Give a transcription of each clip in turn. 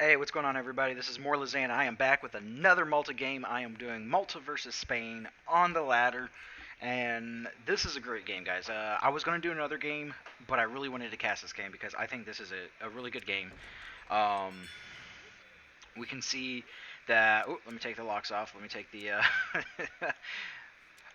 Hey, what's going on, everybody? This is Morlazan. I am back with another Malta game. I am doing Malta versus Spain on the ladder, and this is a great game, guys. I was going to do another game, but I really wanted to cast this game because I think this is a really good game. Um, we can see that. Oh, let me take the locks off. Let me take the.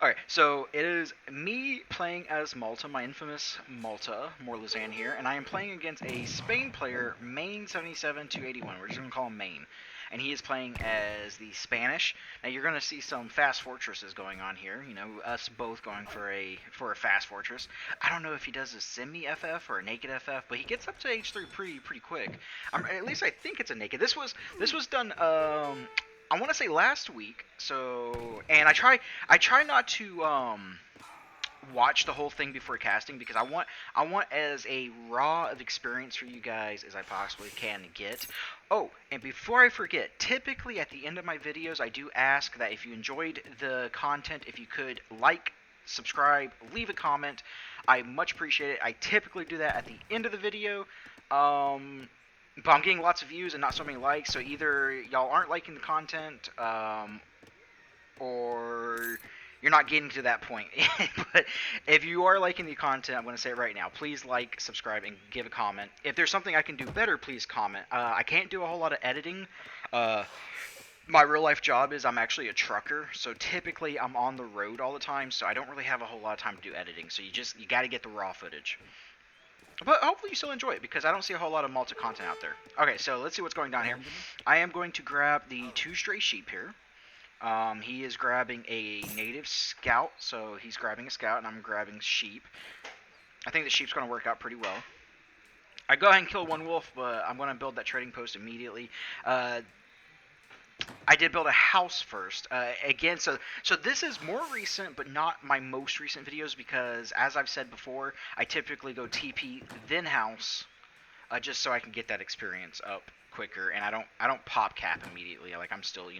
All right, so it is me playing as Malta, my infamous Malta, Morlazan here, and I am playing against a Spain player, Main 77-281. We're just gonna call him Main, and he is playing as the Spanish. Now you're gonna see some fast fortresses going on here. You know, us both going for a fast fortress. I don't know if he does a semi FF or a naked FF, but he gets up to H3 pretty quick. At least I think it's a naked. This was done I want to say last week. So, and I try not to watch the whole thing before casting because I want as a raw of experience for you guys as I possibly can get. Oh, and before I forget, typically at the end of my videos I do ask that if you enjoyed the content, if you could like, subscribe, leave a comment. I much appreciate it. I typically do that at the end of the video. But I'm getting lots of views and not so many likes, so either y'all aren't liking the content, or you're not getting to that point. But if you are liking the content, I'm going to say it right now. Please like, subscribe, and give a comment. If there's something I can do better, please comment. I can't do a whole lot of editing. My real life job is I'm actually a trucker, so typically I'm on the road all the time, so I don't really have a whole lot of time to do editing. So you got to get the raw footage. But hopefully you still enjoy it because I don't see a whole lot of Malta content out there. Okay, so let's see what's going down here. I am going to grab the two stray sheep here. He is grabbing a native scout, so he's grabbing a scout, and I'm grabbing sheep. I think the sheep's going to work out pretty well. I go ahead and kill one wolf, but I'm going to build that trading post immediately. I did build a house first. Again, so this is more recent, but not my most recent videos because, as I've said before, I typically go TP then house, just so I can get that experience up quicker, and I don't pop cap immediately. Like I'm still,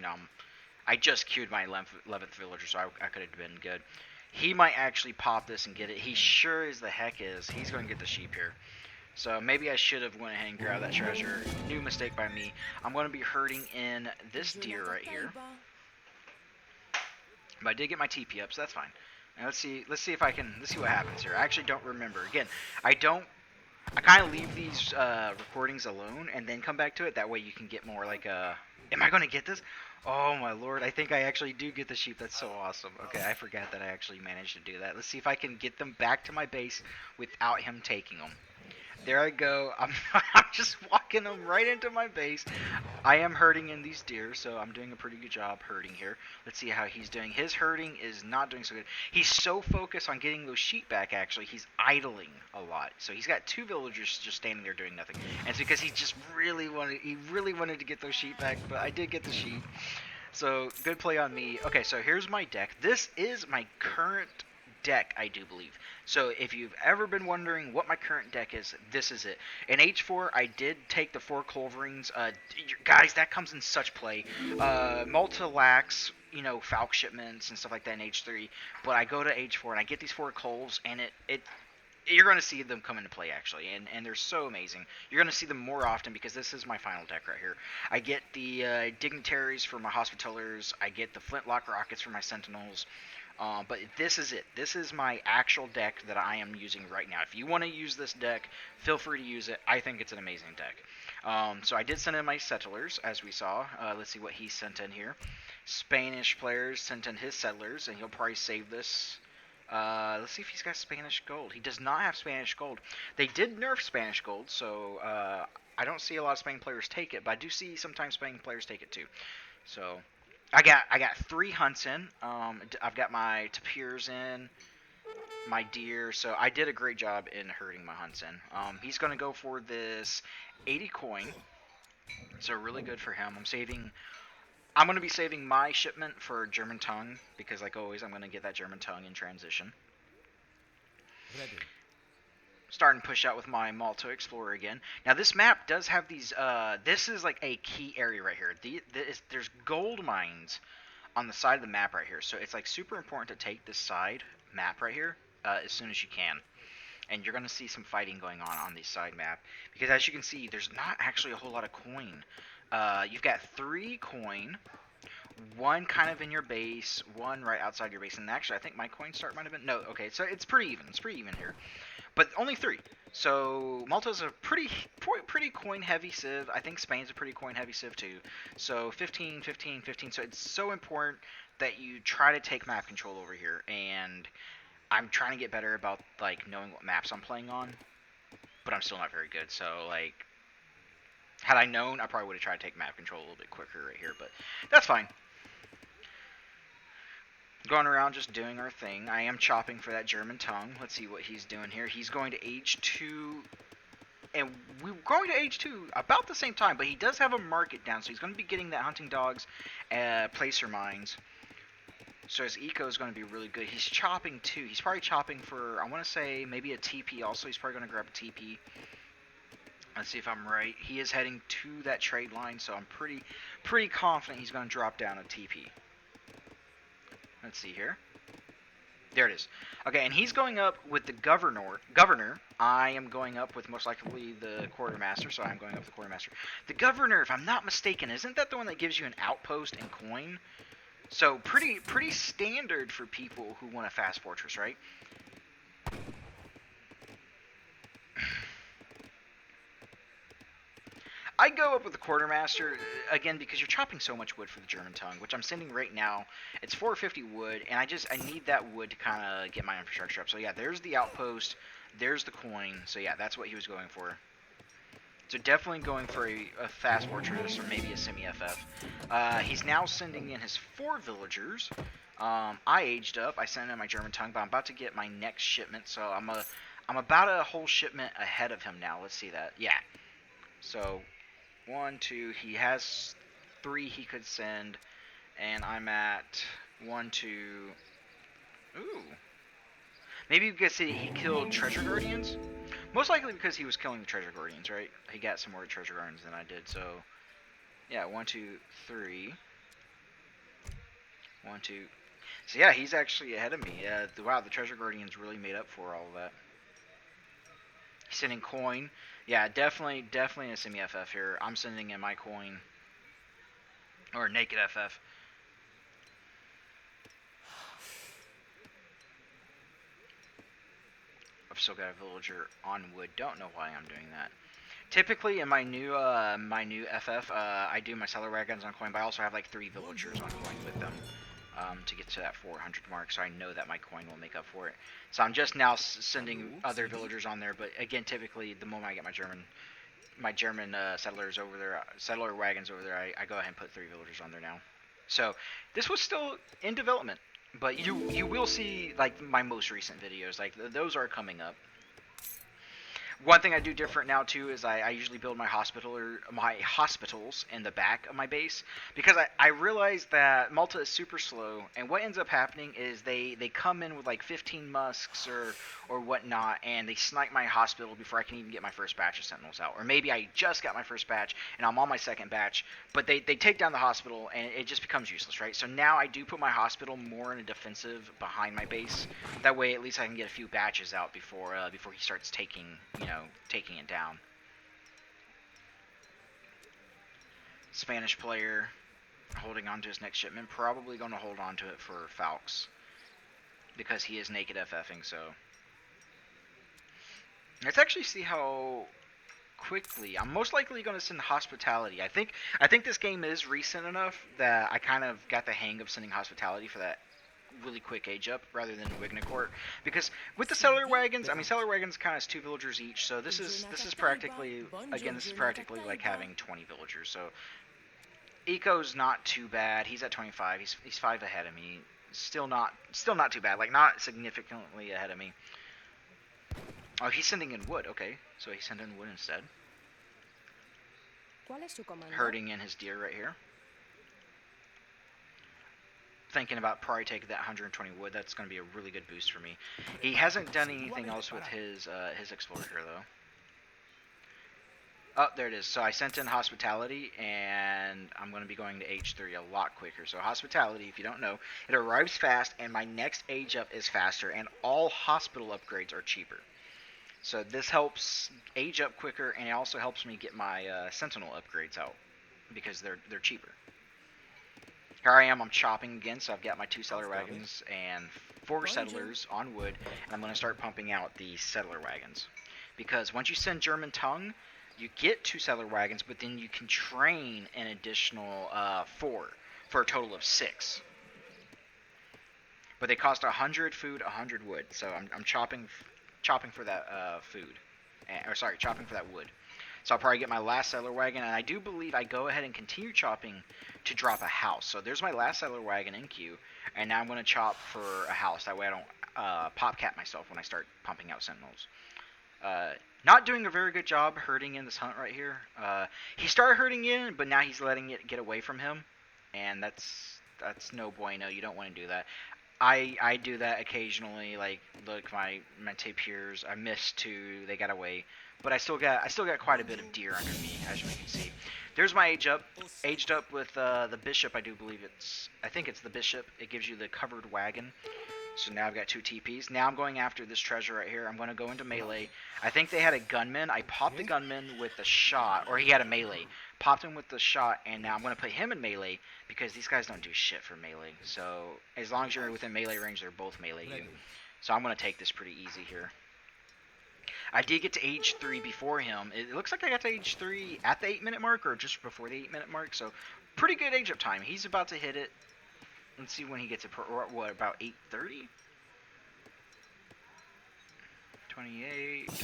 I just queued my 11th villager, so I could have been good. He might actually pop this and get it. He sure as the heck is. He's going to get the sheep here. So maybe I should have went ahead and grabbed that treasure. New mistake by me. I'm going to be herding in this deer right here. But I did get my TP up, so that's fine. Now let's see what happens here. I actually don't remember. Again, I kind of leave these recordings alone and then come back to it. That way you can get more like am I going to get this? Oh my lord, I think I actually do get the sheep. That's so awesome. Okay, I forgot that I actually managed to do that. Let's see if I can get them back to my base without him taking them. There I go. I'm just walking them right into my base. I am herding in these deer, so I'm doing a pretty good job herding here. Let's see how he's doing. His herding is not doing so good. He's so focused on getting those sheep back, actually, he's idling a lot. So he's got two villagers just standing there doing nothing. And it's because he really wanted to get those sheep back, but I did get the sheep. So, good play on me. Okay, so here's my deck. This is my current deck, I do believe. So if you've ever been wondering what my current deck is, this is it. In H4, I did take the 4 Culverings. Guys, that comes in such play. Malta lacks, Falk shipments and stuff like that in H3, but I go to H4 and I get these 4 Culves, and you're going to see them come into play, actually, and they're so amazing. You're going to see them more often because this is my final deck right here. I get the Dignitaries for my Hospitallers. I get the Flintlock Rockets for my Sentinels. But this is it. This is my actual deck that I am using right now. If you want to use this deck, feel free to use it. I think it's an amazing deck. So I did send in my Settlers, as we saw. Let's see what he sent in here. Spanish players sent in his Settlers, and he'll probably save this. Let's see if he's got Spanish Gold. He does not have Spanish Gold. They did nerf Spanish Gold, so I don't see a lot of Spain players take it, but I do see sometimes Spain players take it too. So I got 3 hunts in. I've got my tapirs in, my deer. So I did a great job in herding my hunts in. He's gonna go for this 80 coin. So really good for him. I'm gonna be saving my shipment for German tongue because, like always, I'm gonna get that German tongue in transition. Starting to push out with my Malta Explorer again. Now this map does have these, this is like a key area right here. There's gold mines on the side of the map right here. So it's like super important to take this side map right here as soon as you can. And you're going to see some fighting going on this side map. Because as you can see, there's not actually a whole lot of coin You've got 3 coin, 1 kind of in your base, 1 right outside your base. And actually, I think my coin start might have been no. Okay, so it's pretty even. It's pretty even here, but only 3. So Malta's a pretty coin heavy civ. I think Spain's a pretty coin heavy civ too. So 15, 15, 15. So it's so important that you try to take map control over here. And I'm trying to get better about like knowing what maps I'm playing on, but I'm still not very good. So like, had I known, I probably would have tried to take map control a little bit quicker right here. But that's fine. Going around just doing our thing. I am chopping for that German tongue. Let's see what he's doing here. He's going to H2, and we're going to H2 about the same time, but he does have a market down, so he's going to be getting that hunting dogs, placer mines. So his eco is going to be really good. He's chopping too. He's probably chopping for, I want to say, maybe a TP also. He's probably going to grab a TP. Let's see if I'm right. He is heading to that trade line, so I'm pretty confident he's going to drop down a TP. Let's see here. There it is. Okay, and he's going up with the governor. I am going up with most likely the quartermaster, so I'm going up with the quartermaster. The governor, if I'm not mistaken, isn't that the one that gives you an outpost and coin? So pretty standard for people who want a fast fortress, right? I go up with the quartermaster again because you're chopping so much wood for the German tongue, which I'm sending right now. It's 450 wood, and I need that wood to kind of get my infrastructure up. So yeah, there's the outpost, there's the coin. So yeah, that's what he was going for. So definitely going for a fast fortress or maybe a semi-FF. He's now sending in his 4 villagers. I aged up. I sent in my German tongue, but I'm about to get my next shipment. So I'm about a whole shipment ahead of him now. Let's see that. Yeah. So 1, 2. He has 3 he could send, and I'm at 1, 2. Ooh. Maybe because he killed treasure guardians. Most likely because he was killing the treasure guardians, right? He got some more treasure guardians than I did. So yeah, 1, 2, 3. 1, 2. So yeah, he's actually ahead of me. Wow, the treasure guardians really made up for all of that. He's sending coin. Yeah, definitely a semi-FF here. I'm sending in my coin. Or naked FF. I've still got a villager on wood. Don't know why I'm doing that. Typically in my new FF, I do my seller wagons on coin, but I also have like 3 villagers on coin with them to get to that 400 mark, so I know that my coin will make up for it. So I'm just now sending other villagers on there, but again, typically the moment I get my German settlers over there, settler wagons over there, I go ahead and put 3 villagers on there now. So this was still in development, but you will see like my most recent videos, like those are coming up. One thing I do different now too is I usually build my hospitals in the back of my base because I realize that Malta is super slow, and what ends up happening is they come in with like 15 musks or whatnot, and they snipe my hospital before I can even get my first batch of sentinels out. Or maybe I just got my first batch and I'm on my second batch, but they take down the hospital and it just becomes useless, right? So now I do put my hospital more in a defensive behind my base. That way at least I can get a few batches out before he starts taking it down. Spanish player holding on to his next shipment, probably going to hold on to it for Falks because he is naked FFing. So let's actually see how quickly. I'm most likely going to send hospitality. I think this game is recent enough that I kind of got the hang of sending hospitality for that really quick age up rather than Wignacourt, because with the settler wagons, I mean settler wagons kind of has 2 villagers each, so this is practically like having 20 villagers. So Eco's not too bad. He's at 25. He's 5 ahead of me. Still not too bad. Like not significantly ahead of me. Oh, he's sending in wood. Okay, so he's sending wood instead. Herding in his deer right here. Thinking about probably taking that 120 wood. That's going to be a really good boost for me. He hasn't done anything else with his explorer though. Oh, there it is. So I sent in hospitality, and I'm going to be going to H3 a lot quicker. So hospitality, if you don't know, it arrives fast, and my next age up is faster, and all hospital upgrades are cheaper. So this helps age up quicker, and it also helps me get my sentinel upgrades out. because they're cheaper. Here I am, I'm chopping again, so I've got my 2 settler wagons and 4 settlers on wood, and I'm going to start pumping out the settler wagons. Because once you send German tongue, you get 2 settler wagons, but then you can train an additional 4 for a total of 6. But they cost 100 food, 100 wood, so I'm chopping for that food. Chopping for that wood. So I'll probably get my last settler wagon, and I do believe I go ahead and continue chopping to drop a house. So there's my last settler wagon in queue, and now I'm going to chop for a house. That way I don't pop cap myself when I start pumping out sentinels. Not doing a very good job herding in this hunt right here. He started herding in, but now he's letting it get away from him, and that's no bueno. You don't want to do that. I do that occasionally. Like, look, my tapirs, I missed 2, they got away. But I still got quite a bit of deer under me, as you can see. There's my aged up with the bishop. I think it's the bishop. It gives you the covered wagon. So now I've got 2 TPs. Now I'm going after this treasure right here. I'm going to go into melee. I think they had a gunman. I popped the gunman with the shot, or he had a melee. Popped him with the shot, and now I'm going to put him in melee because these guys don't do shit for melee. So as long as you're within melee range, they're both melee you. So I'm going to take this pretty easy here. I did get to age 3 before him. It looks like I got to age 3 at the 8-minute mark or just before the 8-minute mark. So pretty good age up time. He's about to hit it. Let's see when he gets it. What, about 8:30? 28. 20.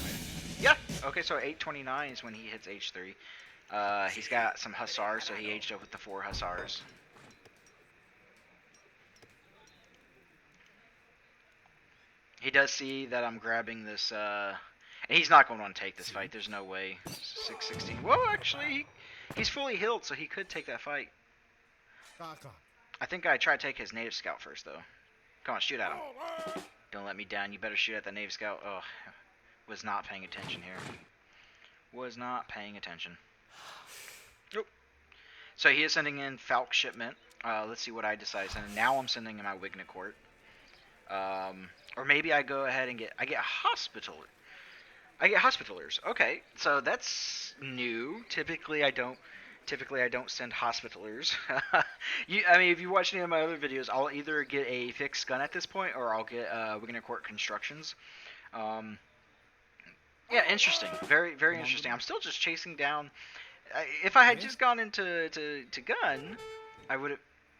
Yeah. Okay, so 8:29 is when he hits age 3. He's got some hussars, so he aged up with the 4 hussars. He does see that I'm grabbing this, and he's not going to want to take this fight. There's no way. 616. Whoa, actually, he's fully healed, so he could take that fight. I think I try to take his native scout first, though. Come on, shoot at him. Don't let me down. You better shoot at that native scout. Oh, was not paying attention here. Was not paying attention. Nope. So he is sending in Falk shipment. Let's see what I decide to send. Now I'm sending in my Wignacourt. Or maybe I go ahead and get hospitalers. Okay, so that's new. Typically I don't send hospitalers. I mean, if you watch any of my other videos, I'll either get a fixed gun at this point, or I'll get Wignacourt constructions. Yeah, interesting. Very, very interesting. I'm still just chasing down. If I had just gone into gun, I would have.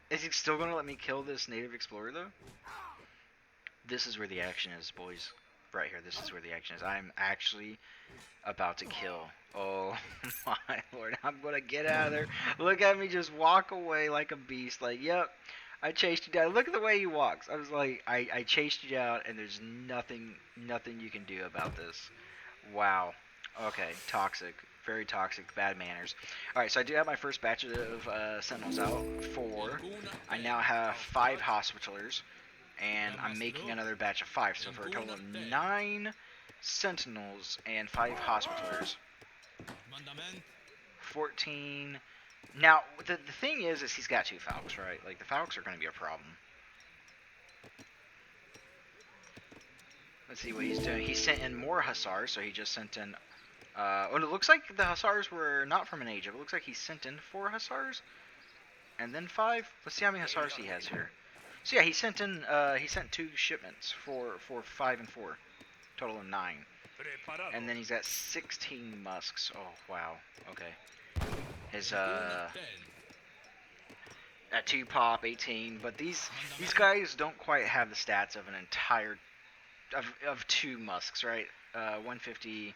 Is he still going to let me kill this native explorer though? This is where the action is, boys. Right here, this is where the action is. I'm actually about to kill. Oh my lord, I'm gonna get out of there. Look at me just walk away like a beast. Like, yep, I chased you down. Look at the way he walks. I was like, I chased you down, and there's nothing you can do about this. Wow. Okay, toxic. Very toxic, bad manners. Alright, so I do have my first batch of sentinels out. 4. I now have 5 hospitalers. And I'm making another batch of 5, so for a total of 9 sentinels and 5 hospitalers. 14. Now, the thing is he's got 2 falcons, right? Like, the falcons are going to be a problem. Let's see what he's doing. He sent in more hussars, so he just sent in... well, it looks like the hussars were not from an age of. It looks like he sent in 4 hussars, and then 5. Let's see how many hussars he has here. So yeah, he sent 2 shipments for 5 and 4, total of 9, and then he's got 16 musks. Oh wow, okay. His at 2 pop 18, but these guys don't quite have the stats of an entire of 2 musks, right? 150,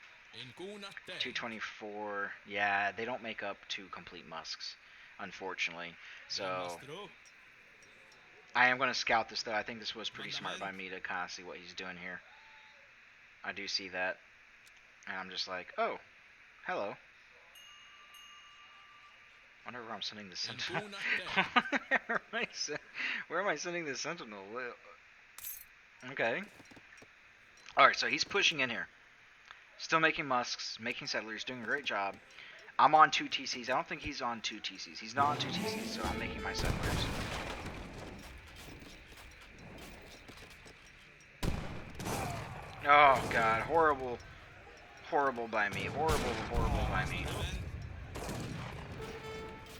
224. Yeah, they don't make up 2 complete musks, unfortunately. So. I am going to scout this, though. I think this was pretty smart by me to kind of see what he's doing here. I do see that. And I'm just like, oh, hello. Wonder where I'm sending the sentinel. Where am I sending the sentinel? Okay. Alright, so he's pushing in here. Still making musks, making settlers, doing a great job. I'm on 2 TCs. I don't think he's on 2 TCs. He's not on 2 TCs, so I'm making my settlers. Oh god, horrible by me. Horrible by me.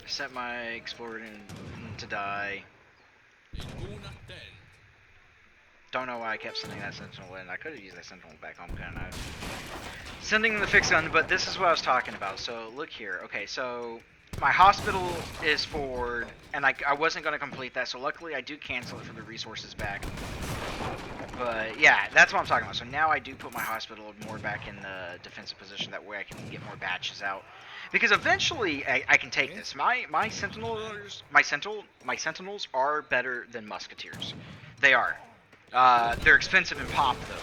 Sent my explorer in to die. Don't know why I kept sending that sentinel in. I could have used that sentinel back home, kind of. Sending the fix gun, but this is what I was talking about. So look here. Okay, so my hospital is forward, and I wasn't going to complete that. So luckily I do cancel it for the resources back. But yeah, that's what I'm talking about. So now I do put my hospital more back in the defensive position. That way I can get more batches out. Because eventually I can take this. My sentinels are better than musketeers. They are. They're expensive in pop though,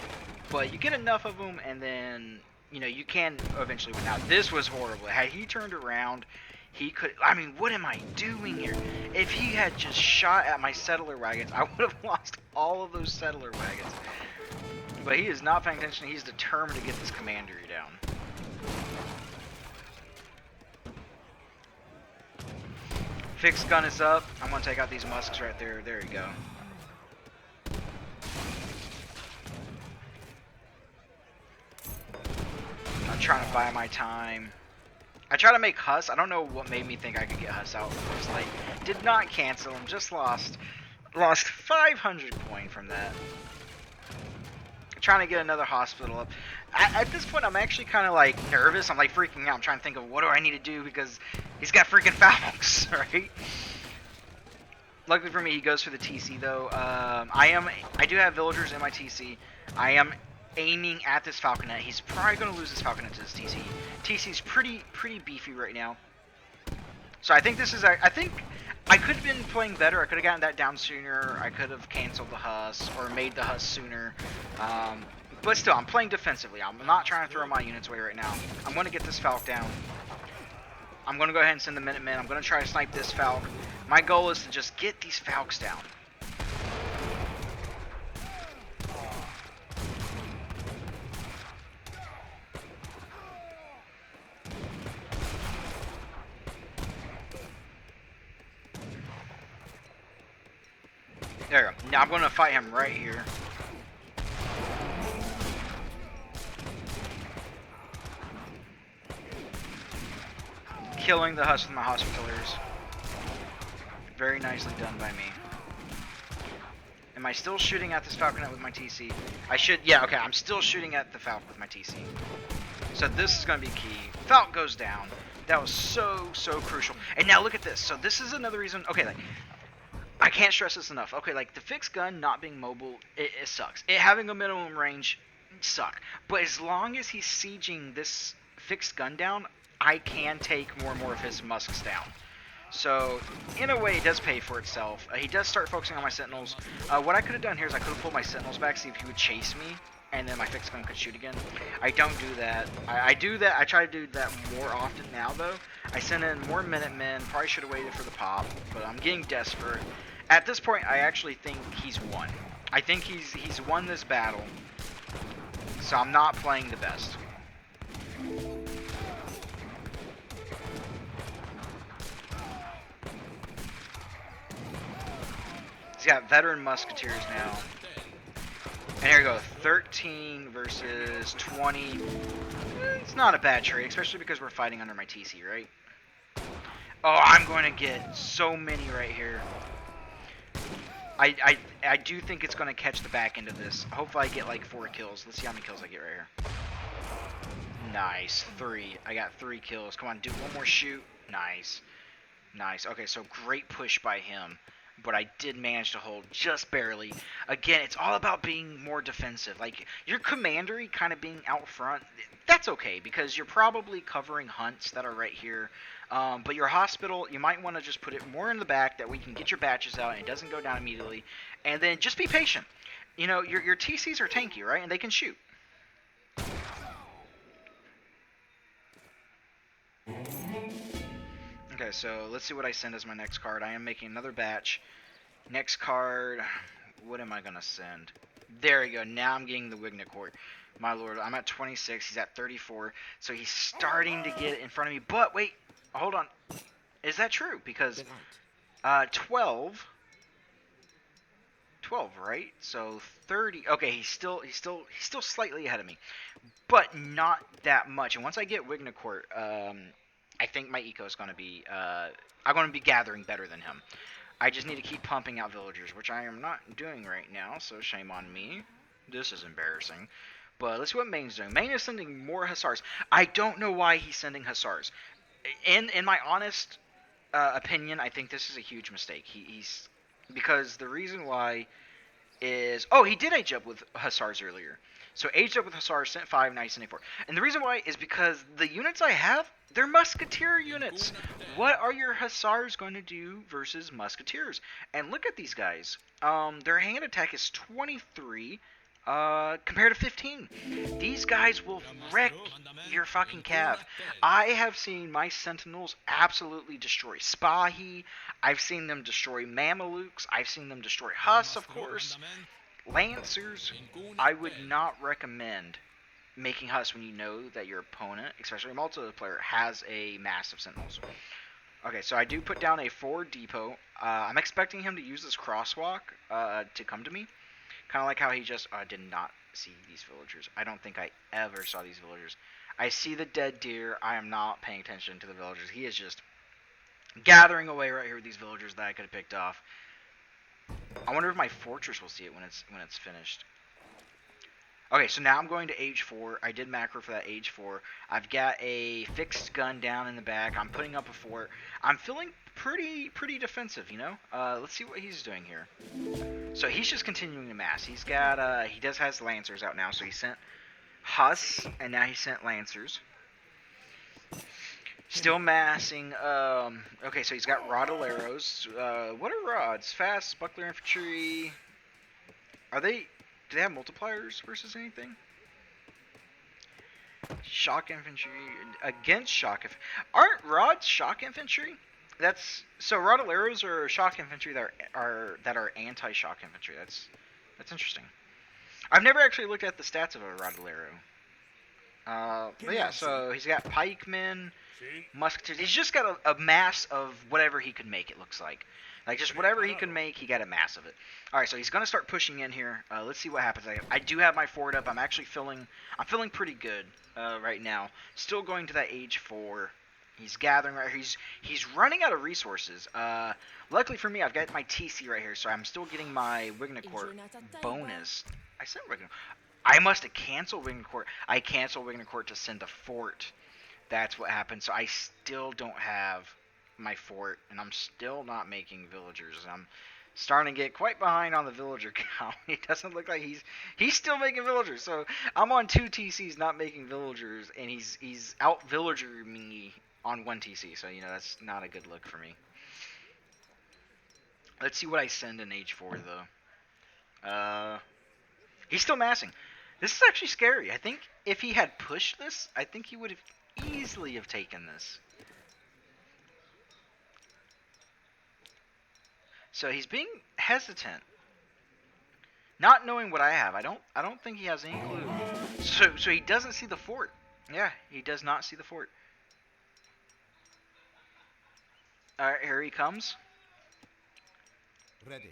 but you get enough of them, and then you can eventually win. Now this was horrible. Had he turned around, he could. I mean, what am I doing here? If he had just shot at my settler wagons, I would have lost all of those settler wagons. But he is not paying attention. He's determined to get this commandery down. Fixed gun is up. I'm gonna take out these musks right there. There you go. I'm trying to buy my time. I try to make Huss. I don't know what made me think I could get Huss out first. Like, did not cancel him. Just lost 500 coin from that. Trying to get another hospital up. At this point, I'm actually kind of like nervous. I'm like freaking out. I'm trying to think of what do I need to do because he's got freaking Falcons, right? Luckily for me, he goes for the TC though. I do have villagers in my TC. I am aiming at this Falconet. He's probably going to lose this Falconet to this TC. TC's pretty beefy right now. So I think this is I think I could have been playing better. I could have gotten that down sooner. I could have canceled the Huss or made the Huss sooner. But still, I'm playing defensively. I'm not trying to throw my units away right now. I'm going to get this Falc down. I'm going to go ahead and send the Minutemen. I'm going to try to snipe this Falc. My goal is to just get these Falcs down. There we go. Now I'm going to fight him right here. Killing the Huss with my Hospitallers. Very nicely done by me. Am I still shooting at this Falconet with my TC? I should, yeah, okay, I'm still shooting at the Falc with my TC. So this is going to be key. Falc goes down. That was so crucial. And now look at this. So this is another reason, okay, like, I can't stress this enough. Okay, like, the fixed gun not being mobile, it sucks. It having a minimum range, suck. But as long as he's sieging this fixed gun down, I can take more and more of his musks down. So, in a way, it does pay for itself. He does start focusing on my sentinels. What I could have done here is I could have pulled my sentinels back, see if he would chase me, and then my fixed gun could shoot again. I don't do that. I do that. I try to do that more often now, though. I send in more Minutemen. Probably should have waited for the pop, but I'm getting desperate. At this point, I actually think he's won. I think he's won this battle, so I'm not playing the best. He's got veteran musketeers now. And here we go, 13 versus 20. It's not a bad trade, especially because we're fighting under my TC, right? Oh, I'm going to get so many right here. I do think it's going to catch the back end of this. Hopefully I get like 4 kills. Let's see how many kills I get right here. Nice, 3. I got 3 kills. Come on, do one more shoot. Nice. Nice. Okay, so great push by him. But I did manage to hold just barely. Again, it's all about being more defensive. Like, your commandery kind of being out front, that's okay, because you're probably covering hunts that are right here. But your hospital, you might want to just put it more in the back, that we can get your batches out and it doesn't go down immediately. And then just be patient. You know, your TCs are tanky, right? And they can shoot. Okay, so let's see what I send as my next card. I am making another batch. Next card, what am I going to send? There we go. Now I'm getting the Wignacourt. My lord, I'm at 26. He's at 34. So he's starting to get in front of me. But wait, hold on. Is that true? Because 12, right? So 30. Okay, he's still slightly ahead of me, but not that much. And once I get Wignacourt, I think my eco is going to be, I'm going to be gathering better than him. I just need to keep pumping out villagers, which I am not doing right now, so shame on me. This is embarrassing. But let's see what Main's doing. Main is sending more Hussars. I don't know why he's sending Hussars. In my honest opinion, I think this is a huge mistake. He's because the reason why is he did age up with Hussars earlier. So aged up with Hussars, sent 5, nice and 4. And the reason why is because the units I have, they're Musketeer units. What are your Hussars going to do versus Musketeers? And look at these guys. Their hand attack is 23 compared to 15. These guys will wreck your fucking cav. I have seen my Sentinels absolutely destroy Spahi. I've seen them destroy Mamelukes. I've seen them destroy Huss, of course. Lancers, I would not recommend making Huss when you know that your opponent, especially a multiplayer, has a mass of Sentinels. Okay, so I do put down a 4 depot. I'm expecting him to use this crosswalk to come to me. Kind of like how he just did not see these villagers. I don't think I ever saw these villagers. I see the dead deer. I am not paying attention to the villagers. He is just gathering away right here with these villagers that I could have picked off. I wonder if my fortress will see it when it's finished. Okay, so now I'm going to age 4. I did macro for that age 4. I've got a fixed gun down in the back. I'm putting up a fort. I'm feeling pretty defensive, you know? Let's see what he's doing here. So he's just continuing to mass. He's got he has Lancers out now, so he sent Huss and now he sent Lancers. Still massing. Okay, so he's got Rodaleros. What are rods? Fast, Buckler Infantry. Do they have multipliers versus anything? Shock Infantry. Against Shock Infantry. Aren't rods Shock Infantry? So Rodaleros are Shock Infantry that are anti-Shock Infantry. That's interesting. I've never actually looked at the stats of a Rodalero. But yeah, so he's got pikemen, musketeers. He's just got a mass of whatever he could make, it looks like. Like, just whatever he can make, he got a mass of it. Alright, so he's going to start pushing in here. Let's see what happens. I do have my fort up. I'm feeling pretty good right now. Still going to that age 4. He's gathering right here. He's running out of resources. Luckily for me, I've got my TC right here, so I'm still getting my Wignacourt bonus. I said Wignacourt. I must have canceled Wignacourt. I canceled Wignacourt to send a fort. That's what happened. So I still don't have my fort, and I'm still not making villagers. I'm starting to get quite behind on the villager count. It doesn't look like he's still making villagers. So I'm on 2 TCs not making villagers, and he's out villager me on 1 TC. So, you know, that's not a good look for me. Let's see what I send in age 4 though. He's still massing. This is actually scary. I think if he had pushed this, I think he would have easily have taken this. So he's being hesitant, not knowing what I have. I don't think he has any clue. So he doesn't see the fort. Yeah, he does not see the fort. All right, here he comes. Ready.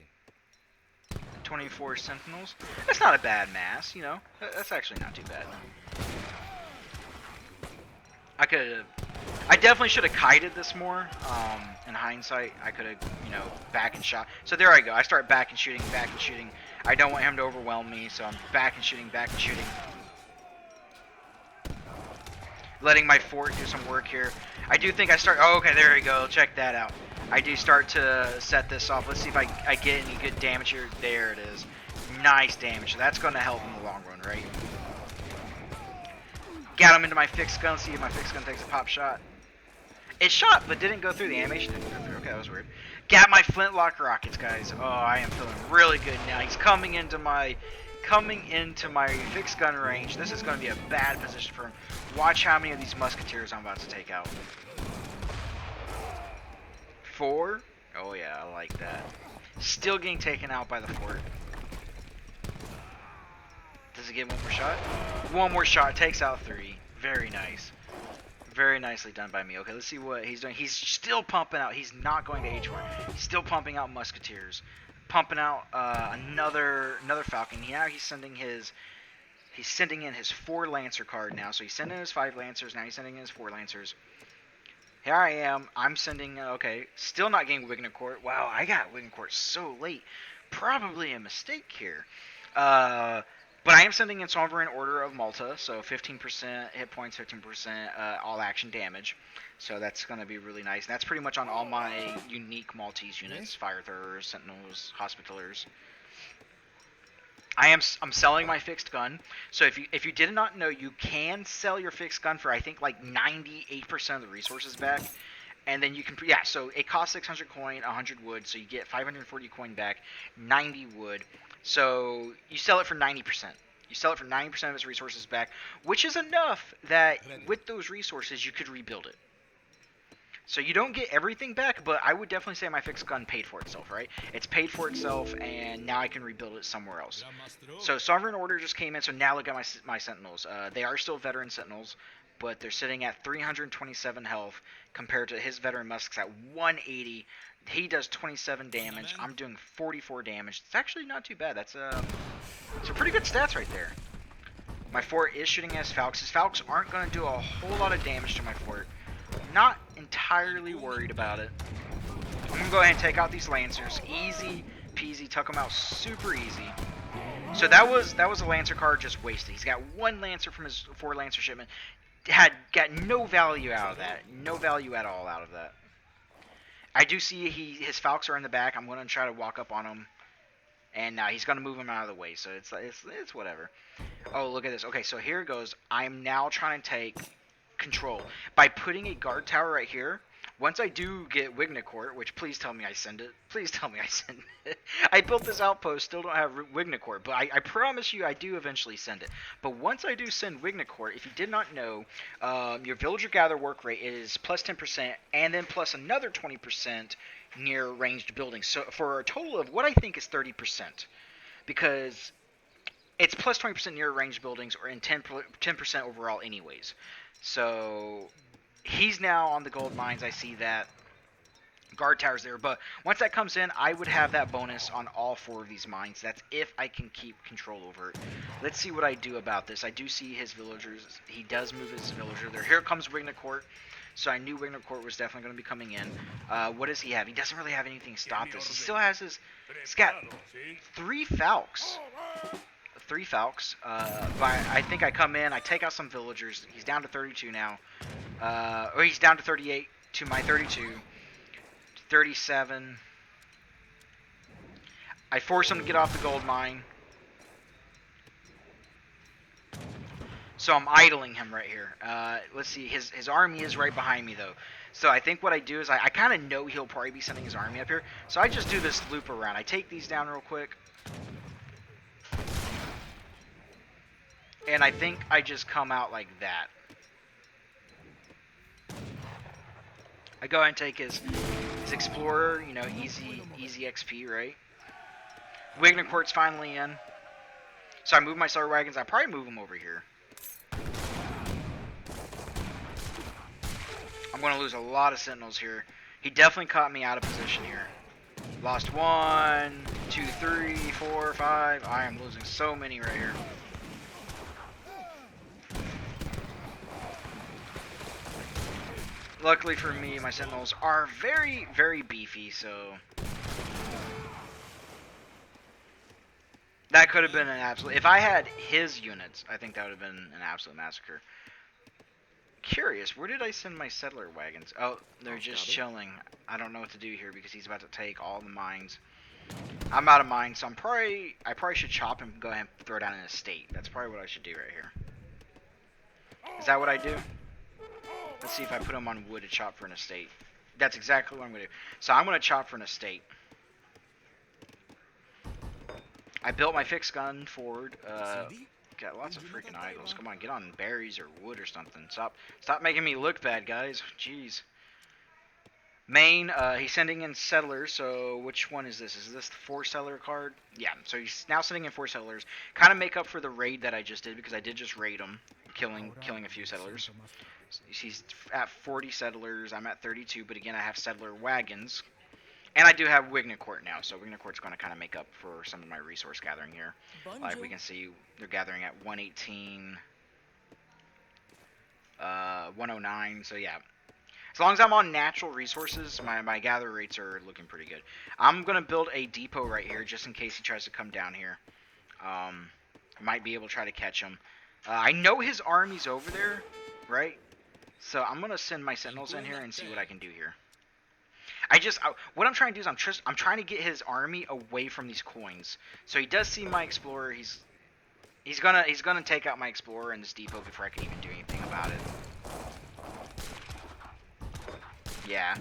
24 Sentinels. That's not a bad mass, you know. That's actually not too bad. I definitely should have kited this more. In hindsight, I could have, you know, back and shot. So there I go. I start back and shooting. I don't want him to overwhelm me, so I'm back and shooting. Letting my fort do some work here. I do think I start. Oh, okay, there we go. Check that out. I do start to set this off. Let's see if I get any good damage here. There it is. Nice damage. That's going to help in the long run, right? Got him into my fixed gun. See if my fixed gun takes a pop shot. It shot, but didn't go through. The animation didn't go through. Okay, that was weird. Got my flintlock rockets, guys. Oh, I am feeling really good now. He's coming into my fixed gun range. This is going to be a bad position for him. Watch how many of these musketeers I'm about to take out. 4? Oh yeah, I like that. Still getting taken out by the fort. Does it get one more shot? One more shot. Takes out 3. Very nice. Very nicely done by me. Okay, let's see what he's doing. He's still pumping out. He's not going to H4. He's still pumping out musketeers. Pumping out another falcon. Now he's sending in his 4 lancer card now. So he's sending his 5 lancers. Now he's sending in his 4 lancers. Here I am. I'm sending. Okay, still not getting Wignacourt. Wow, I got Wignacourt so late. Probably a mistake here. Uh, but I am sending in Sovereign Order of Malta, so 15% hit points, 15% all action damage. So that's going to be really nice. And that's pretty much on all my unique Maltese units: Fire Throwers, Sentinels, Hospitallers. I'm selling my fixed gun. So if you did not know, you can sell your fixed gun for I think like 98% of the resources back, and then you can So it costs 600 coin, 100 wood, so you get 540 coin back, 90 wood. So you sell it for 90%. You sell it for 90% of its resources back, which is enough that with those resources you could rebuild it. So you don't get everything back, but I would definitely say my fixed gun paid for itself, right? It's paid for itself, and now I can rebuild it somewhere else. So Sovereign Order just came in, so now look at my Sentinels. They are still veteran Sentinels, but they're sitting at 327 health compared to his veteran Musks at 180. He does 27 damage. I'm doing 44 damage. It's actually not too bad. That's some pretty good stats right there. My fort is shooting as Falcons. His Falcons aren't going to do a whole lot of damage to my fort. Not entirely worried about it. I'm gonna go ahead and take out these Lancers. Easy peasy, tuck them out super easy. So that was a Lancer card just wasted. He's got one Lancer from his 4 Lancer shipment. Got no value out of that. No value at all out of that. I do see his Falcons are in the back. I'm gonna try to walk up on him, and he's gonna move him out of the way. So it's whatever. Oh, look at this. Okay, so here it goes. I'm now trying to take control by putting a guard tower right here. Once I do get Wignacourt, which please tell me I send it. Please tell me I send it. I built this outpost, still don't have Wignacourt, but I promise you I do eventually send it. But once I do send Wignacourt, if you did not know, your villager gather work rate is plus 10% and then plus another 20% near ranged buildings. So for a total of what I think is 30%. Because it's plus 20% near ranged buildings or in 10% overall anyways. So he's now on the gold mines. I see that guard towers there, but once that comes in, I would have that bonus on all 4 of these mines. That's if I can keep control over it. Let's see what I do about this. I do see his villagers. He does move his villager there. Here comes Wignacourt. So I knew Wignacourt was definitely going to be coming in. What does he have? He doesn't really have anything to stop this. He still has his... He's got 3 Falcons. 3 Falcons. But I think I come in, I take out some villagers. He's down to 32 now. Or he's down to 38 to my 32. 37. I force him to get off the gold mine. So I'm idling him right here. Let's see, his army is right behind me though. So I think what I do is I kind of know he'll probably be sending his army up here. So I just do this loop around. I take these down real quick. And I think I just come out like that. I go ahead and take his Explorer, you know, easy XP, right? Wignacourt's finally in. So I move my Solar Wagons. I probably move them over here. I'm going to lose a lot of Sentinels here. He definitely caught me out of position here. Lost 1, 2, 3, 4, 5. I am losing so many right here. Luckily for me, my Sentinels are very, very beefy, so... That could have been an absolute... If I had his units, I think that would have been an absolute massacre. Curious, where did I send my settler wagons? Oh, they're just chilling. I don't know what to do here because he's about to take all the mines. I'm out of mines, so I probably should chop and go ahead and throw down an estate. That's probably what I should do right here. Is that what I do? Let's see if I put them on wood to chop for an estate. That's exactly what I'm going to do. So I'm going to chop for an estate. I built my fixed gun forward. Got lots of freaking idols. Come on, get on berries or wood or something. Stop making me look bad, guys. Jeez. Main, he's sending in settlers, so which one is this? Is this the 4 settler card? Yeah, so he's now sending in 4 settlers. Kind of make up for the raid that I just did, because I did just raid him, killing a few settlers. He's at 40 settlers, I'm at 32, but again, I have settler wagons. And I do have Wignacourt now, so Wignacourt's going to kind of make up for some of my resource gathering here. Like we can see, they're gathering at 118, 109, so yeah. As long as I'm on natural resources, my gather rates are looking pretty good. I'm gonna build a depot right here just in case he tries to come down here. Might be able to try to catch him. I know his army's over there, right? So I'm gonna send my sentinels in here and see what I can do here. What I'm trying to do is I'm trying to get his army away from these coins. So he does see my explorer. He's gonna take out my explorer in this depot before I can even do anything about it. Yeah,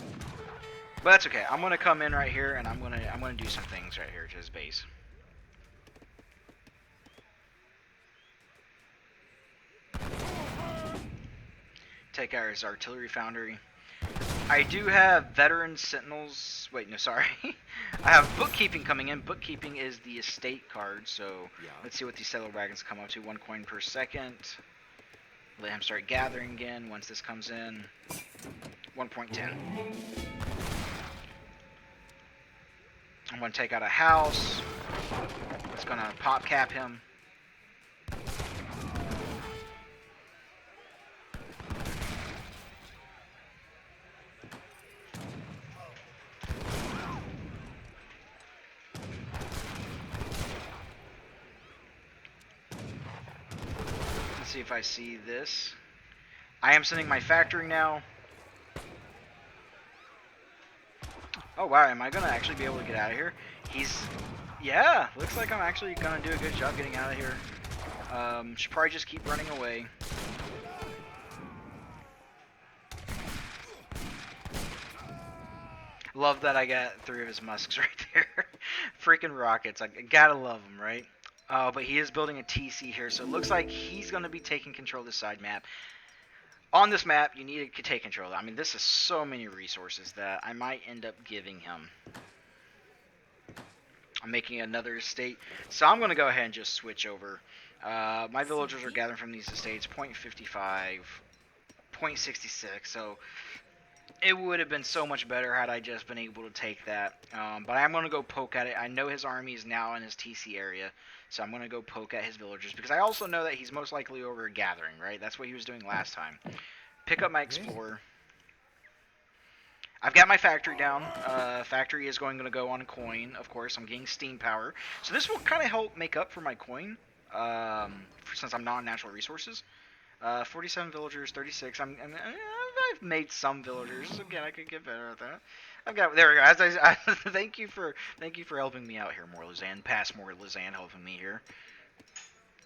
but that's okay. I'm gonna come in right here and I'm gonna do some things right here to his base. Take out his artillery foundry. I do have veteran sentinels. Wait, no, sorry. I have bookkeeping coming in. Bookkeeping is the estate card, so let's see what these settler wagons come up to. 1 coin per second. Let him start gathering again once this comes in. 1.10. I'm going to take out a house. It's going to pop cap him. Let's see if I see this. I am sending my factory now. Oh wow, am I going to actually be able to get out of here? Yeah, looks like I'm actually going to do a good job getting out of here. Should probably just keep running away. Love that I got 3 of his musks right there. Freaking rockets. I gotta love them, right? Oh, but he is building a TC here, so it looks like he's going to be taking control of this side map. On this map, you need to take control. I mean, this is so many resources that I might end up giving him. I'm making another estate, so I'm going to go ahead and just switch over. My villagers are gathering from these estates, 0.55, 0.66, so it would have been so much better had I just been able to take that. But I'm going to go poke at it. I know his army is now in his TC area, so I'm going to go poke at his villagers, because I also know that he's most likely over gathering, right? That's what he was doing last time. Pick up my explorer. I've got my factory down. Factory is going to go on coin, of course. I'm getting steam power. So this will kind of help make up for my coin, since I'm not on natural resources. 47 villagers, 36. I've made some villagers. Again, I could get better at that. There we go. Thank you for helping me out here, Morlizan. Past Morlizan helping me here.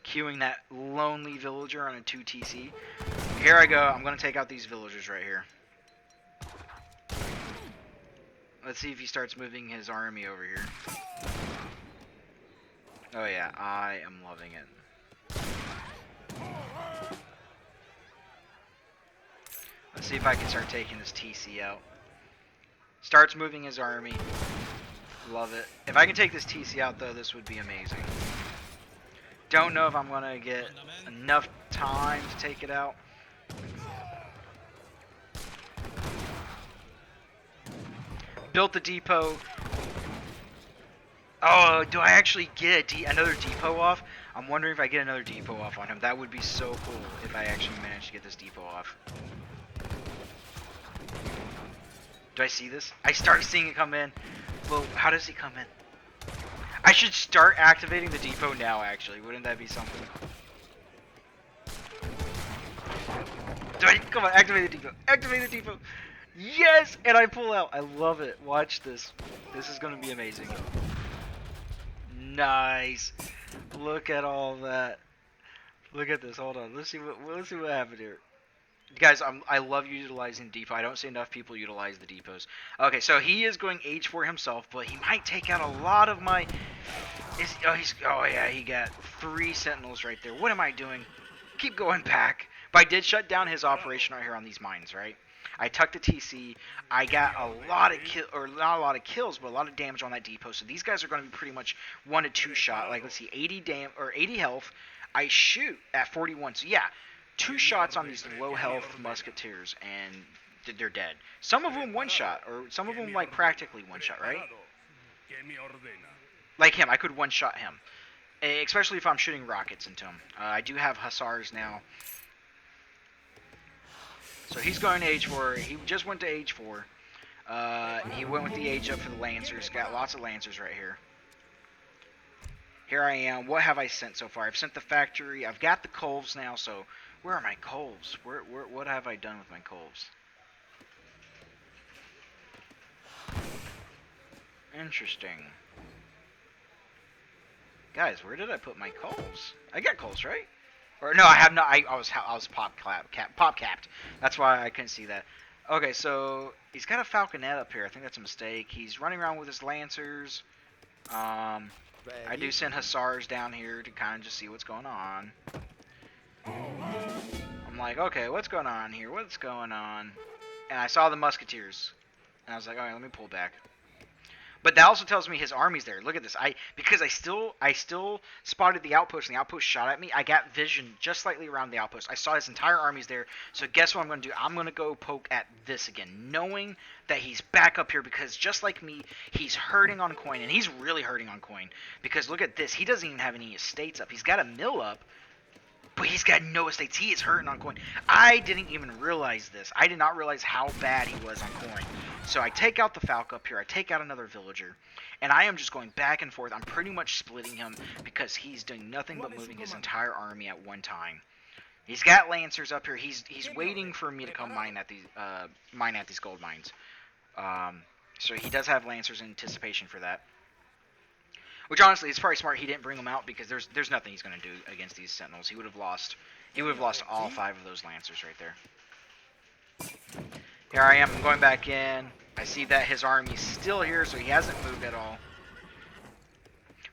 Queuing that lonely villager on a 2 TC. Here I go. I'm going to take out these villagers right here. Let's see if he starts moving his army over here. Oh yeah, I am loving it. Let's see if I can start taking this TC out. Starts moving his army. Love it. If I can take this TC out though, this would be amazing. Don't know if I'm going to get enough time to take it out. Built the depot. Oh, do I actually get another depot off? I'm wondering if I get another depot off on him. That would be so cool if I actually managed to get this depot off. Do I see this? I start seeing it come in. Well, how does he come in? I should start activating the depot now, actually. Wouldn't that be something? Come on, activate the depot. Activate the depot. Yes! And I pull out. I love it. Watch this. This is going to be amazing. Nice. Look at all that. Look at this. Hold on. Let's see what happened here. Guys, I love utilizing depot. I don't see enough people utilize the depots. Okay, so he is going H4 himself, but he might take out a lot of my... Oh yeah, he got 3 sentinels right there. What am I doing? Keep going back. But I did shut down his operation right here on these mines, right? I tucked the TC. I got a lot of not a lot of kills, but a lot of damage on that depot. So these guys are going to be pretty much 1 to 2 shot. Like, let's see, 80 health. I shoot at 41. So yeah, 2 shots on these low health musketeers, and they're dead. Some of them 1 shot, or some of them like practically 1 shot, right? Like him, I could 1 shot him, especially if I'm shooting rockets into him. I do have hussars now. So he's going to H4. He just went to H4. He went with the H up for the Lancers. Got lots of Lancers right here. Here I am. What have I sent so far? I've sent the factory. I've got the Coves now. So where are my Coves? What have I done with my Coves? Interesting. Guys, where did I put my Coves? I got Coves, right? Or no, I have not. I was pop capped. That's why I couldn't see that. Okay, so he's got a Falconet up here. I think that's a mistake. He's running around with his Lancers. I do send Hussars down here to kind of just see what's going on. I'm like, okay, what's going on here? What's going on? And I saw the Musketeers, and I was like, all right, let me pull back. But that also tells me his army's there. Look at this. Because I still spotted the outpost, and the outpost shot at me. I got vision just slightly around the outpost. I saw his entire army's there. So guess what I'm going to do? I'm going to go poke at this again, knowing that he's back up here because just like me, he's hurting on coin, and he's really hurting on coin. Because look at this. He doesn't even have any estates up. He's got a mill up, but he's got no estates. He is hurting on coin. I didn't even realize this. I did not realize how bad he was on coin. So I take out the Falco up here. I take out another villager. And I am just going back and forth. I'm pretty much splitting him because he's doing nothing but moving his entire army at one time. He's got Lancers up here. He's waiting for me to come mine at these gold mines. So he does have Lancers in anticipation for that. Which honestly is probably smart he didn't bring them out because there's nothing he's going to do against these Sentinels. He would have lost all 5 of those Lancers right there. Here I am, I'm going back in. I see that his army's still here, so he hasn't moved at all.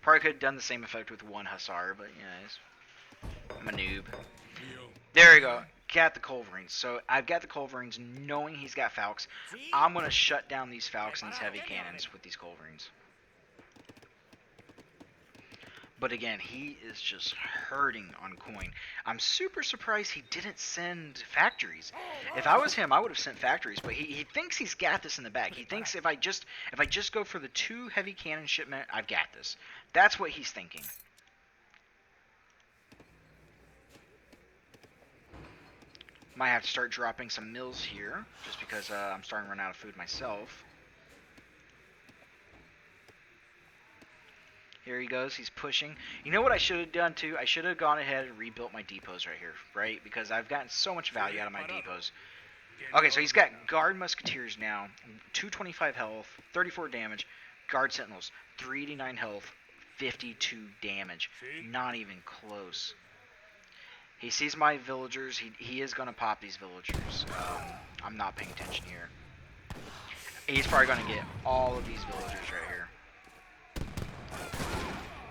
Probably could have done the same effect with 1 Hussar, but yeah, I'm a noob. There we go. Got the Culverines. So I've got the Culverines knowing he's got Falcons. I'm going to shut down these Falcons and these heavy cannons with these Culverines. But again, he is just hurting on coin. I'm super surprised he didn't send factories. If I was him, I would have sent factories. But he thinks he's got this in the bag. He thinks if I just go for the 2 heavy cannon shipment, I've got this. That's what he's thinking. Might have to start dropping some mills here, just because I'm starting to run out of food myself. Here he goes. He's pushing. You know what I should have done, too? I should have gone ahead and rebuilt my depots right here, right? Because I've gotten so much value out of my depots. Okay, so he's got Guard Musketeers now. 225 health, 34 damage. Guard Sentinels, 389 health, 52 damage. Not even close. He sees my villagers. He is going to pop these villagers. I'm not paying attention here. He's probably going to get all of these villagers right here.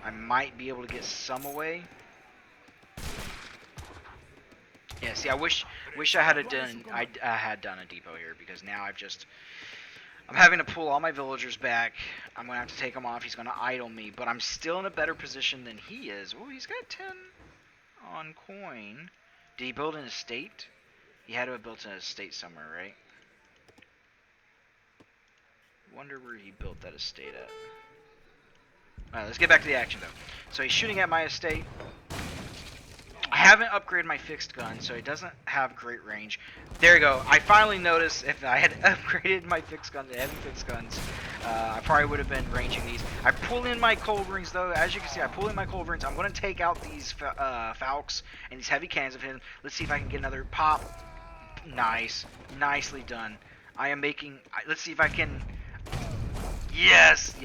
I might be able to get some away. Yeah, see, I wish I had done a depot here because now I'm having to pull all my villagers back. I'm gonna have to take him off. He's gonna idle me, but I'm still in a better position than he is. Oh, he's got 10 on coin. Did he build an estate? He had to have built an estate somewhere, right? Wonder where he built that estate at. Alright, let's get back to the action, though. So he's shooting at my estate. I haven't upgraded my fixed gun, so it doesn't have great range. There you go. I finally noticed if I had upgraded my fixed gun to heavy fixed guns, I probably would have been ranging these. I pull in my Culverines, though. As you can see, I pull in my Culverines. I'm going to take out these Falcons and these heavy cannons of him. Let's see if I can get another pop. Nice. Nicely done. I am making... Let's see if I can... Yes.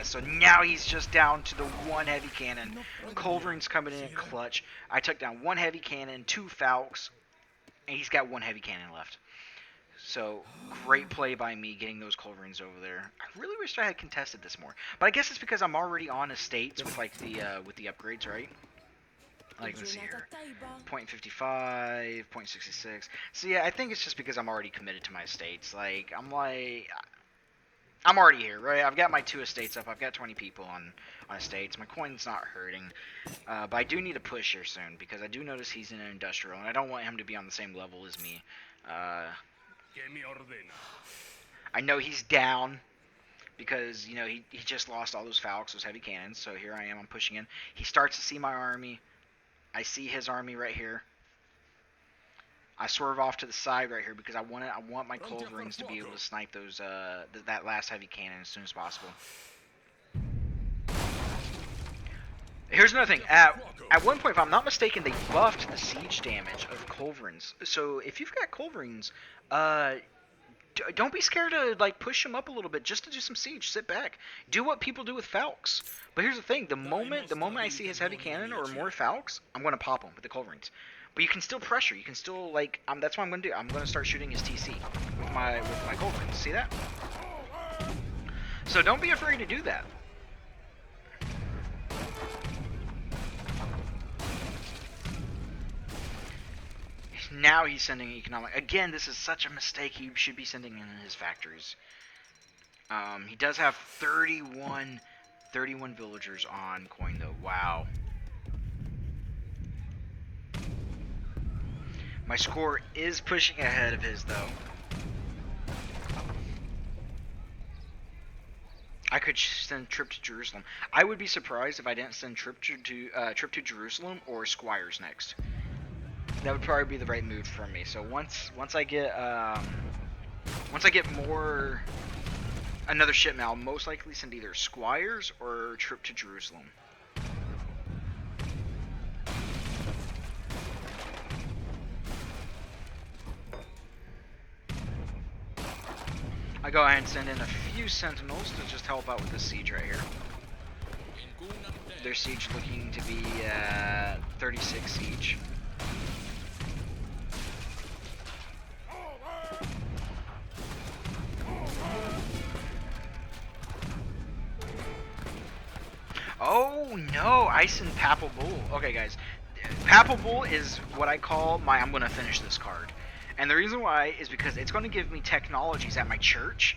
So now he's just down to the 1 heavy cannon. Culverine's coming in clutch. I took down 1 heavy cannon, 2 Falcons, and he's got 1 heavy cannon left. So great play by me getting those Culverines over there. I really wish I had contested this more, but I guess it's because I'm already on estates with like the upgrades, right? Like, let's see here, 0.55, 0.66. So yeah, I think it's just because I'm already committed to my estates. I'm already here, right? I've got my 2 estates up. I've got 20 people on estates. My coin's not hurting. But I do need to push here soon because I do notice he's in an industrial, and I don't want him to be on the same level as me. I know he's down because, you know, he just lost all those Falcons, those heavy cannons. So here I am. I'm pushing in. He starts to see my army. I see his army right here. I swerve off to the side right here because I want my culverins to be able to snipe those that last heavy cannon as soon as possible. Here's another thing. At one point, if I'm not mistaken, they buffed the siege damage of culverins. So if you've got culverins, uh, don't be scared to like push them up a little bit just to do some siege. Sit back, do what people do with falcons. But here's the thing: the moment I see his heavy cannon or more falcons, I'm gonna pop him with the culverins. But you can still pressure. You can still like. That's what I'm gonna do. I'm gonna start shooting his TC with my culverins. See that? So don't be afraid to do that. Now he's sending economic. Again, this is such a mistake. He should be sending in his factories. He does have 31 villagers on coin though. Wow. My score is pushing ahead of his though. I could send Trip to Jerusalem. I would be surprised if I didn't send Trip to Jerusalem or Squires next. That would probably be the right move for me. So once I get more another shipment, I'll most likely send either Squires or Trip to Jerusalem. I go ahead and send in a few sentinels to just help out with the siege right here. Their siege looking to be 36 siege. Oh no, Ice and Papal Bull. Okay guys, Papal Bull is what I call my I'm gonna finish this card. And the reason why is because it's gonna give me technologies at my church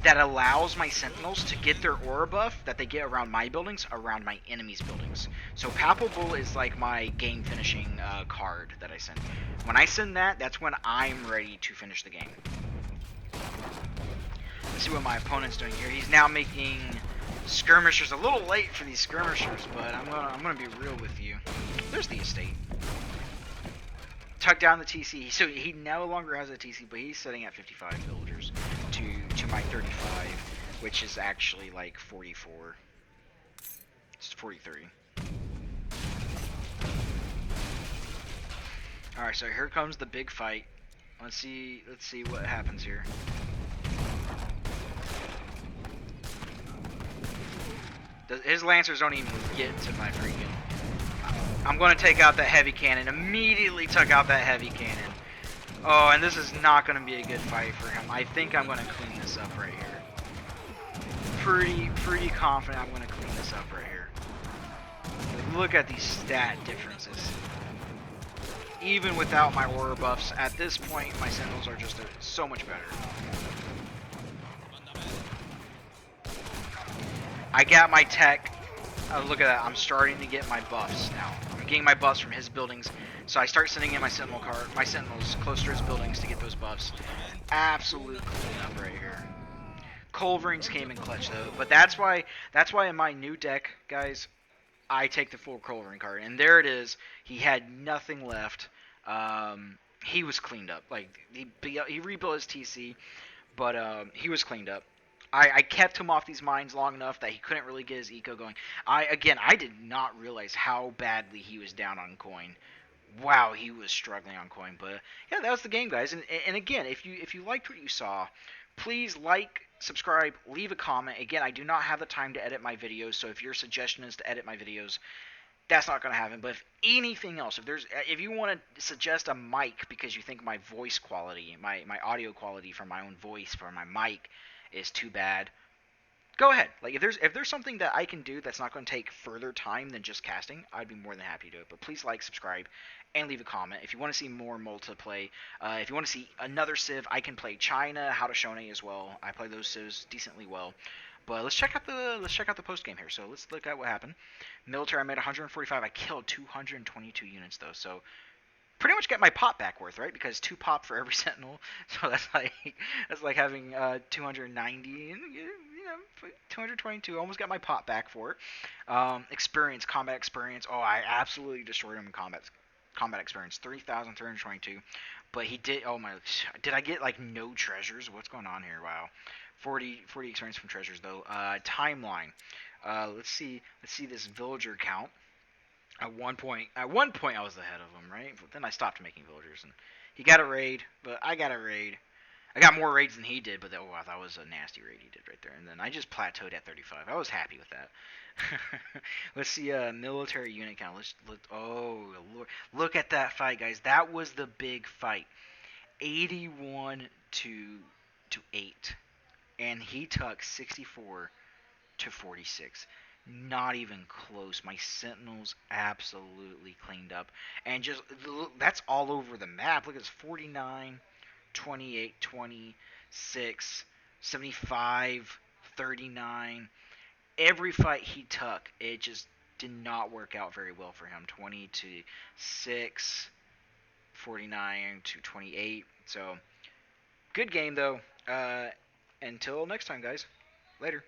that allows my sentinels to get their aura buff that they get around my buildings, around my enemies' buildings. So Papal Bull is like my game finishing card that I send. When I send that, that's when I'm ready to finish the game. Let's see what my opponent's doing here. He's now making skirmishers. A little late for these skirmishers, but I'm gonna be real with you. There's the estate. Tuck down the TC. So he no longer has a TC, but he's sitting at 55 villagers to my 35, which is actually like 44. It's 43. All right, so here comes the big fight. Let's see what happens here. His lancers don't even get to my freaking. I'm going to take out that heavy cannon. Immediately took out that heavy cannon. Oh, and this is not going to be a good fight for him. I think I'm going to clean this up right here. Pretty confident I'm going to clean this up right here. Look at these stat differences. Even without my aura buffs, at this point, my sentinels are just so much better. I got my tech. Look at that. I'm starting to get my buffs now. I'm getting my buffs from his buildings. So I start sending in my sentinels close to his buildings to get those buffs. Absolute cleanup right here. Culverins came in clutch though. But that's why in my new deck, guys, I take the full Culverin card. And there it is. He had nothing left. He was cleaned up. Like he rebuilt his TC, but he was cleaned up. I kept him off these mines long enough that he couldn't really get his eco going. I did not realize how badly he was down on coin. Wow, he was struggling on coin. But yeah, that was the game, guys. And again, if you liked what you saw, please like, subscribe, leave a comment. Again, I do not have the time to edit my videos, so if your suggestion is to edit my videos, that's not going to happen. But if anything else, if you want to suggest a mic because you think my voice quality, my audio quality from my own voice for my mic is too bad, go ahead. Like if there's something that I can do that's not going to take further time than just casting, I'd be more than happy to do it. But please like, subscribe, and leave a comment. If you want to see more Malta play, if you want to see another Civ, I can play China, How to Shone as well. I play those Civs decently well. But let's check out the post game here. So let's look at what happened. Military, I made 145. I killed 222 units though. So pretty much get my pop back worth, right? Because 2 pop for every sentinel. So that's like having 290 and 222. Almost got my pop back for it. Combat experience. Oh, I absolutely destroyed him in combat experience. 3,322. But he did. Oh my! Did I get like no treasures? What's going on here? Wow. 40 experience from treasures though. Timeline. Let's see. Let's see this villager count. At one point, I was ahead of him, right? But then I stopped making villagers, and he got a raid, but I got a raid. I got more raids than he did, but that was a nasty raid he did right there. And then I just plateaued at 35. I was happy with that. Let's see, military unit count. Oh Lord, look at that fight, guys. That was the big fight. 81 to 8, and he took 64 to 46. Not even close. My Sentinels absolutely cleaned up. And just that's all over the map. Look at this, 49, 28, 26, 75, 39. Every fight he took, it just did not work out very well for him. 20 to 6, 49 to 28. So, good game though. Until next time, guys. Later.